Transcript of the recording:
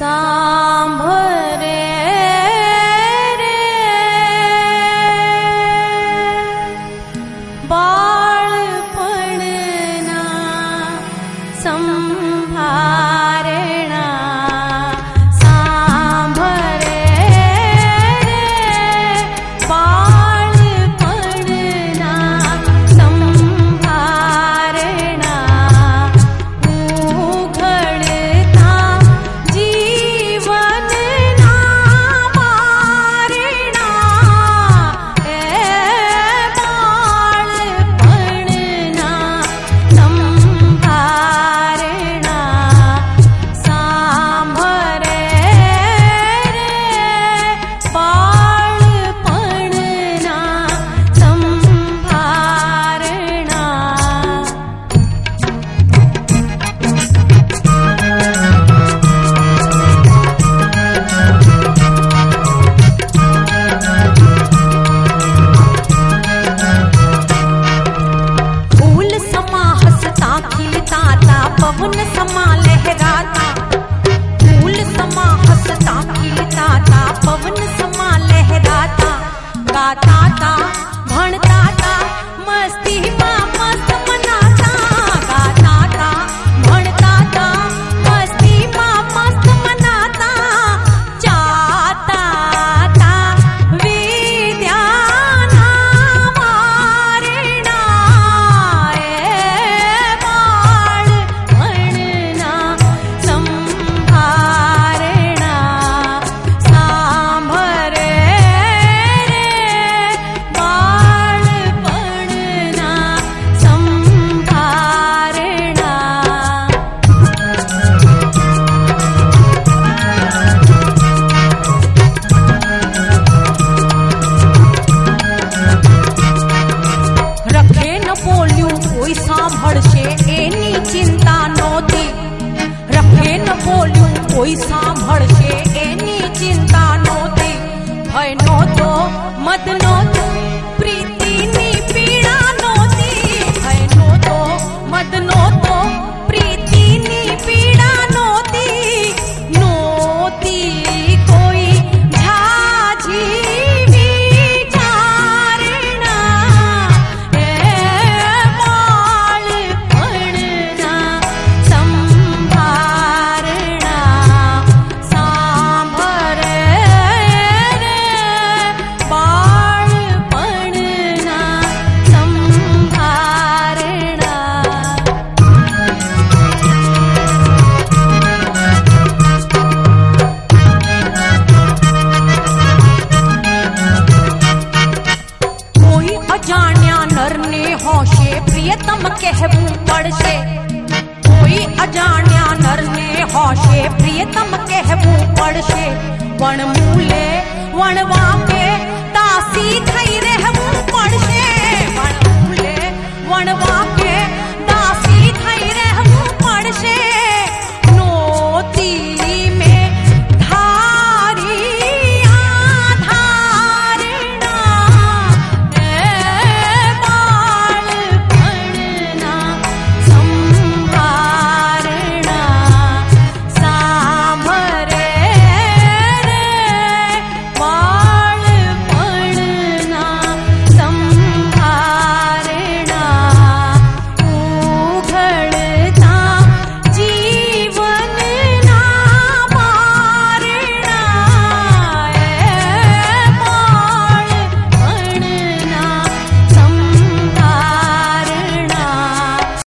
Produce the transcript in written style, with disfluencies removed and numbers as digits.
सांभरे रे बाळपणना संभारणा सांभरे रे बाळपणना संभारणा उघडता जीवनना मारणा ए बाळपणना संभारणा सांभरे रे बाळपणना संभारणा फूल समा हसता खिलता पवन समा लहराता फूल समा हसता खिलता पवन समा लहराता गाता था भणता था मस्ती मस्त मनाता गाता था भणता था मस्ती मस्त मनाता चाहता था विद्याना मारणा ए बाळपणना संभारणा सांभरे रे बाळपणना संभारणा રખે ન બોલ્યું કોઈ સાંભળશે એની ચિંતા નહોતી રખે ન બોલ્યું કોઈ સાંભળશે એની ચિંતા નહોતી ભય નહોતો મદ નહોતો પ્રીતિની પીડા નહોતી ભય નહોતો મદ નહોતો પ્રીતિની પીડા નહોતી નહોતી કોઈ ઝાઝી વિચારણા એ બાળપણના સંભારણા સાંભરે રે બાળપણના સંભારણા કોઈ અજાણ્યા નરને હોશે પ્રિયતમ કહેવું પડશે કોઈ અજાણ્યા નરને હોશે પ્રિયતમ કહેવું પડશે વણમૂલે વણવાકે દાસી થઈ રહેવું પડશે વણમૂલે વણવાકે